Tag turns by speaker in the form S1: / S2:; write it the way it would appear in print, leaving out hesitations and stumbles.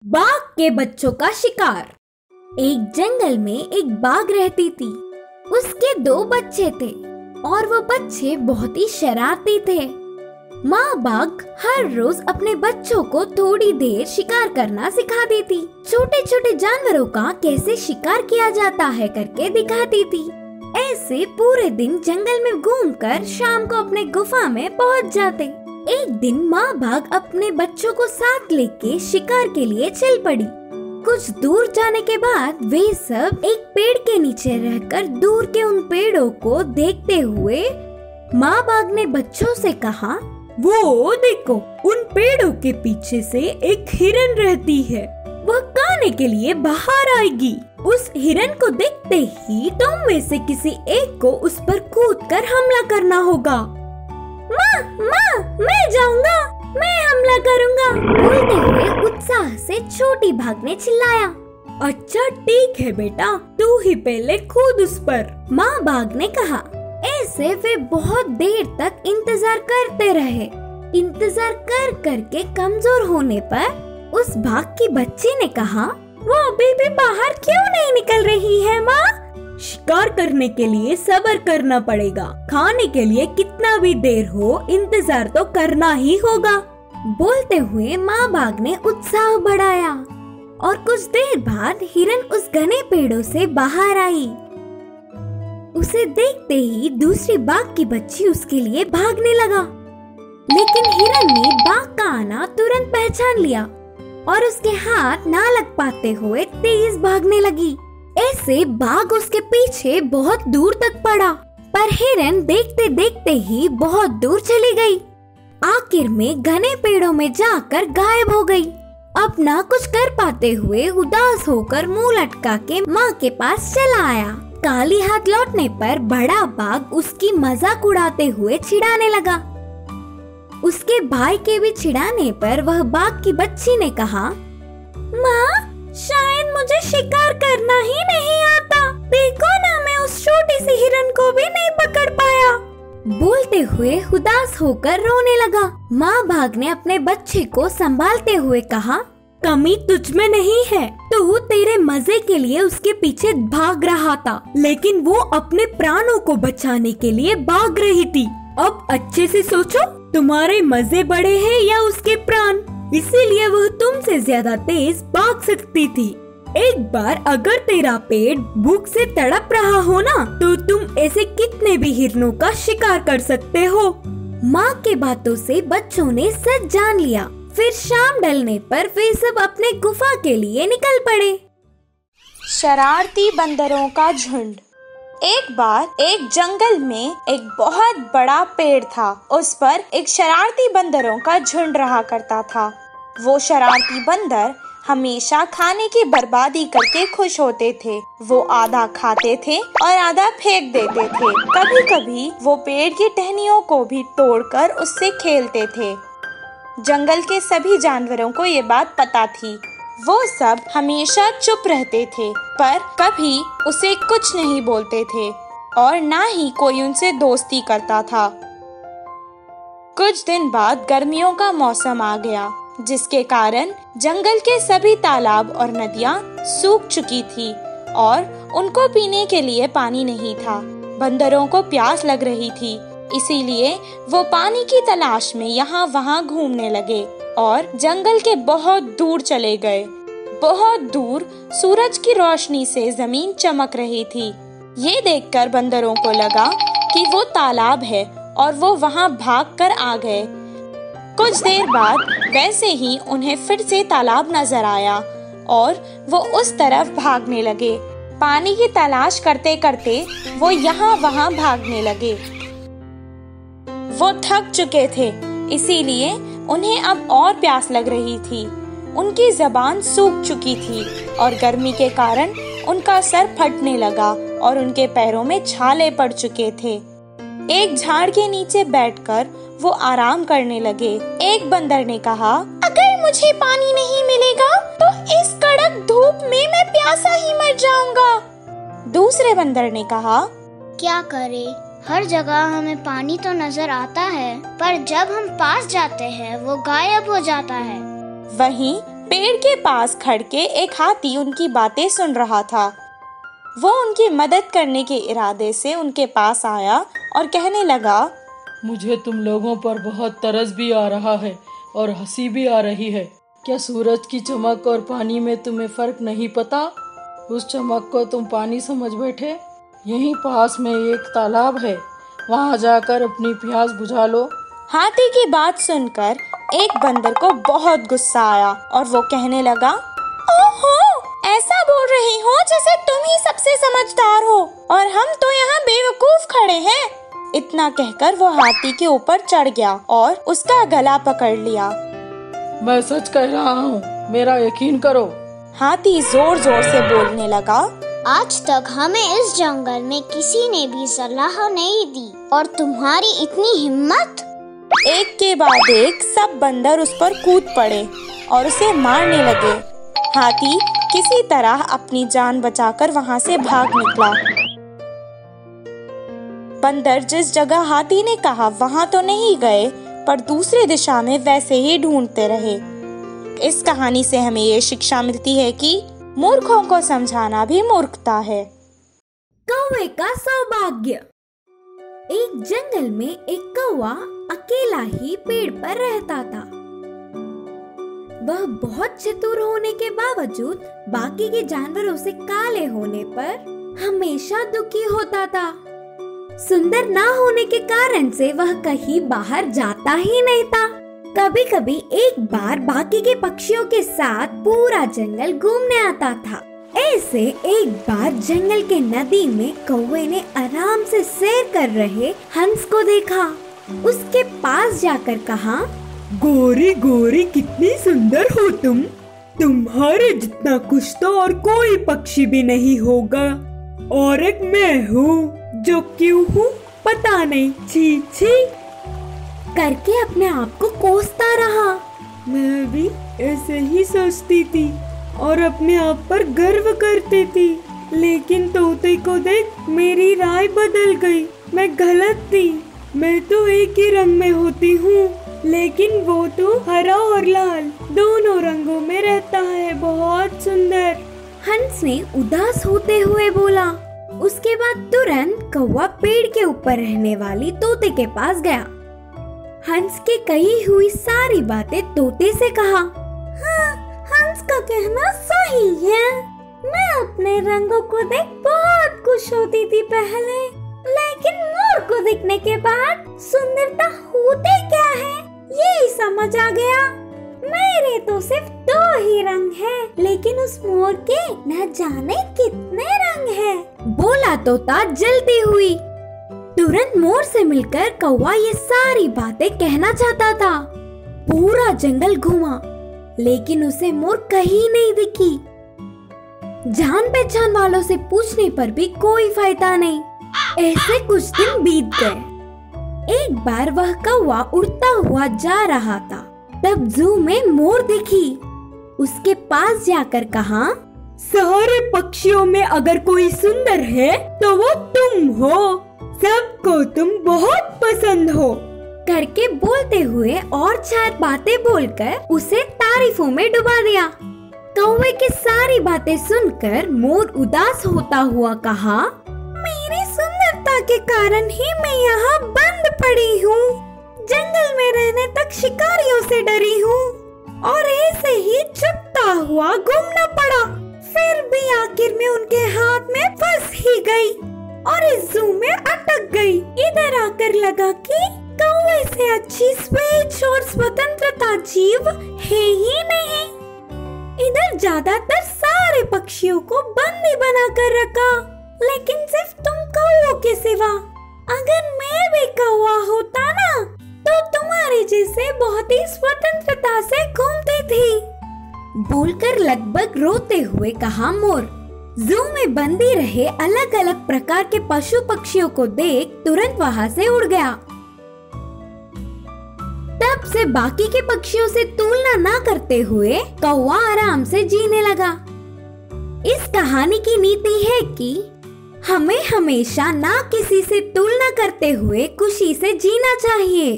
S1: बाघ के बच्चों का शिकार। एक जंगल में एक बाघ रहती थी। उसके 2 बच्चे थे और वो बच्चे बहुत ही शरारती थे। माँ बाघ हर रोज अपने बच्चों को थोड़ी देर शिकार करना सिखाती थी। छोटे छोटे जानवरों का कैसे शिकार किया जाता है करके दिखाती थी। ऐसे पूरे दिन जंगल में घूमकर शाम को अपने गुफा में पहुँच जाते। एक दिन माँ बाघ अपने बच्चों को साथ लेके शिकार के लिए चल पड़ी। कुछ दूर जाने के बाद वे सब एक पेड़ के नीचे रहकर दूर के उन पेड़ों को देखते हुए माँ बाघ ने बच्चों से कहा, वो देखो, उन पेड़ों के पीछे से एक हिरन रहती है। वह खाने के लिए बाहर आएगी। उस हिरन को देखते ही तुम में से किसी एक को उस पर कूदकर हमला करना होगा। माँ, मैं जाऊंगा, मैं हमला करूंगा, बोलते हुए उत्साह से छोटी बाघ ने चिल्लाया। अच्छा ठीक है बेटा, तू ही पहले कूद उस पर, माँ बाघ ने कहा। ऐसे वे बहुत देर तक इंतजार करते रहे। इंतजार कर करके कमजोर होने पर उस बाघ की बच्ची ने कहा, वो अभी भी बाहर क्यों नहीं निकल रही है माँ? शिकार करने के लिए सब्र करना पड़ेगा। खाने के लिए कितना भी देर हो, इंतजार तो करना ही होगा। बोलते हुए माँ बाघ ने उत्साह बढ़ाया और कुछ देर बाद हिरन उस घने पेड़ों से बाहर आई। उसे देखते ही दूसरी बाघ की बच्ची उसके लिए भागने लगा, लेकिन हिरन ने बाघ का आना तुरंत पहचान लिया और उसके हाथ ना लग पाते हुए तेज भागने लगी। ऐसे बाघ उसके पीछे बहुत दूर तक पड़ा, पर हिरन देखते देखते ही बहुत दूर चली गई। आखिर में घने पेड़ों में जाकर गायब हो गई। अब ना कुछ कर पाते हुए उदास होकर मुंह लटका के माँ के पास चला आया। काली हाथ लौटने पर बड़ा बाघ उसकी मजाक उड़ाते हुए चिढ़ाने लगा। उसके भाई के भी चिढ़ाने पर वह बाघ की बच्ची ने कहा, माँ, शायद मुझे शिकार करना ही नहीं आता। देखो ना, मैं उस छोटी सी हिरन को भी नहीं पकड़ पाया। बोलते हुए उदास होकर रोने लगा। माँ बाघ ने अपने बच्चे को संभालते हुए कहा, कमी तुझ में नहीं है। तू तेरे मजे के लिए उसके पीछे भाग रहा था, लेकिन वो अपने प्राणों को बचाने के लिए भाग रही थी। अब अच्छे से सोचो, तुम्हारे मजे बड़े हैं या उसके प्राण? इसीलिए वह तुमसे ज्यादा तेज भाग सकती थी। एक बार अगर तेरा पेट भूख से तड़प रहा हो ना, तो तुम ऐसे कितने भी हिरनों का शिकार कर सकते हो। माँ के बातों से बच्चों ने सच जान लिया। फिर शाम ढलने पर वे सब अपने गुफा के लिए निकल पड़े।
S2: शरारती बंदरों का झुंड। एक बार एक जंगल में एक बहुत बड़ा पेड़ था। उस पर एक शरारती बंदरों का झुंड रहा करता था। वो शरारती बंदर हमेशा खाने की बर्बादी करके खुश होते थे। वो आधा खाते थे और आधा फेंक देते थे। कभी कभी वो पेड़ की टहनियों को भी तोड़कर उससे खेलते थे। जंगल के सभी जानवरों को ये बात पता थी। वो सब हमेशा चुप रहते थे, पर कभी उसे कुछ नहीं बोलते थे और ना ही कोई उनसे दोस्ती करता था। कुछ दिन बाद गर्मियों का मौसम आ गया, जिसके कारण जंगल के सभी तालाब और नदियाँ सूख चुकी थी और उनको पीने के लिए पानी नहीं था। बंदरों को प्यास लग रही थी, इसीलिए वो पानी की तलाश में यहाँ वहाँ घूमने लगे और जंगल के बहुत दूर चले गए। बहुत दूर सूरज की रोशनी से जमीन चमक रही थी। ये देखकर बंदरों को लगा कि वो तालाब है और वो वहाँ भागकर आ गए। कुछ देर बाद वैसे ही उन्हें फिर से तालाब नजर आया और वो उस तरफ भागने लगे। पानी की तलाश करते करते वो यहाँ वहाँ भागने लगे। वो थक चुके थे, इसीलिए उन्हें अब और प्यास लग रही थी। उनकी जबान सूख चुकी थी और गर्मी के कारण उनका सर फटने लगा और उनके पैरों में छाले पड़ चुके थे। एक झाड़ के नीचे बैठकर वो आराम करने लगे। एक बंदर ने कहा, अगर मुझे पानी नहीं मिलेगा तो इस कड़क धूप में मैं प्यासा ही मर जाऊंगा। दूसरे बंदर ने कहा,
S3: क्या करे, हर जगह हमें पानी तो नजर आता है, पर जब हम पास जाते हैं वो गायब हो जाता है।
S2: वहीं पेड़ के पास खड़ के एक हाथी उनकी बातें सुन रहा था। वो उनकी मदद करने के इरादे से उनके पास आया और कहने लगा,
S4: मुझे तुम लोगों पर बहुत तरस भी आ रहा है और हंसी भी आ रही है। क्या सूरज की चमक और पानी में तुम्हें फर्क नहीं पता? उस चमक को तुम पानी समझ बैठे। यहीं पास में एक तालाब है, वहाँ जाकर अपनी प्यास बुझा लो।
S2: हाथी की बात सुनकर एक बंदर को बहुत गुस्सा आया और वो कहने लगा, ओहो, ऐसा बोल रही हो जैसे तुम ही सबसे समझदार हो और हम तो यहाँ बेवकूफ खड़े हैं। इतना कहकर वो हाथी के ऊपर चढ़ गया और उसका गला पकड़ लिया।
S4: मैं सच कह रहा हूँ, मेरा यकीन करो।
S2: हाथी जोर जोर से बोलने लगा,
S3: आज तक हमें इस जंगल में किसी ने भी सलाह नहीं दी और तुम्हारी इतनी हिम्मत।
S2: एक के बाद एक सब बंदर उस पर कूद पड़े और उसे मारने लगे। हाथी किसी तरह अपनी जान बचाकर वहाँ से भाग निकला। बंदर जिस जगह हाथी ने कहा वहाँ तो नहीं गए, पर दूसरी दिशा में वैसे ही ढूंढते रहे। इस कहानी से हमें ये शिक्षा मिलती है कि मूर्खों को समझाना भी मूर्खता है।
S1: कौवे का सौभाग्य। एक जंगल में एक कौवा अकेला ही पेड़ पर रहता था। वह बहुत चतुर होने के बावजूद बाकी के जानवरों से काले होने पर हमेशा दुखी होता था। सुंदर ना होने के कारण से वह कहीं बाहर जाता ही नहीं था। कभी कभी एक बार बाकी के पक्षियों के साथ पूरा जंगल घूमने आता था। ऐसे एक बार जंगल के नदी में कौवे ने आराम से सैर कर रहे हंस को देखा। उसके पास जाकर कहा,
S5: गोरी गोरी कितनी सुंदर हो तुम। तुम्हारे जितना कुछ तो और कोई पक्षी भी नहीं होगा। और एक मैं हूँ जो क्यों हूँ पता नहीं, छी छी
S1: करके अपने आप को कोसता रहा।
S5: मैं भी ऐसे ही सोचती थी और अपने आप पर गर्व करती थी, लेकिन तोते को देख मेरी राय बदल गई। मैं गलत थी। मैं तो एक ही रंग में होती हूँ, लेकिन वो तो हरा और लाल दोनों रंगों में रहता है। बहुत सुंदर।
S1: हंस ने उदास होते हुए बोला। उसके बाद तुरंत कौवा पेड़ के ऊपर रहने वाली तोते के पास गया। हंस के कही हुई सारी बातें तोते से कहा।
S6: हाँ, हंस का कहना सही है। मैं अपने रंगों को देख बहुत खुश होती थी पहले, लेकिन मोर को देखने के बाद सुंदरता होती क्या है यही समझ आ गया। मेरे तो सिर्फ 2 ही रंग हैं, लेकिन उस मोर के न जाने कितने रंग हैं।
S1: बोला तोता जलती हुई। तुरंत मोर से मिलकर कौवा ये सारी बातें कहना चाहता था। पूरा जंगल घूमा, लेकिन उसे मोर कहीं नहीं दिखी। जान पहचान वालों से पूछने पर भी कोई फायदा नहीं। ऐसे कुछ दिन बीत गए। एक बार वह कौवा उड़ता हुआ जा रहा था, तब जू में मोर दिखी। उसके पास जाकर कहा,
S5: सारे पक्षियों में अगर कोई सुंदर है तो वो तुम हो। सबको तुम बहुत पसंद हो
S1: करके बोलते हुए और 4 बातें बोलकर उसे तारीफों में डुबा दिया। कौवे की सारी बातें सुनकर मोर उदास होता हुआ कहा,
S6: मेरी सुंदरता के कारण ही मैं यहाँ बंद पड़ी हूँ। जंगल में रहने तक शिकारियों से डरी हूँ और ऐसे ही छुपता हुआ घूमना पड़ा। फिर भी आखिर में उनके हाथ में फंस ही गई और इस जू में अटक गई। इधर आकर लगा कि कौवे से अच्छी स्वेच्छ और स्वतंत्रता जीव है ही नहीं। इधर ज्यादातर सारे पक्षियों को बंदी बना कर रखा, लेकिन सिर्फ तुम कौवों के सिवा। अगर मैं भी कौवा होता ना, तो तुम्हारे जैसे बहुत ही स्वतंत्रता से घूमती थी।
S1: बोलकर लगभग रोते हुए कहा मोर। जू में बंदी रहे अलग अलग प्रकार के पशु पक्षियों को देख तुरंत वहाँ से उड़ गया। तब से बाकी के पक्षियों से तुलना ना करते हुए कौवा आराम से जीने लगा। इस कहानी की नीति है कि हमें हमेशा ना किसी से तुलना करते हुए खुशी से जीना चाहिए।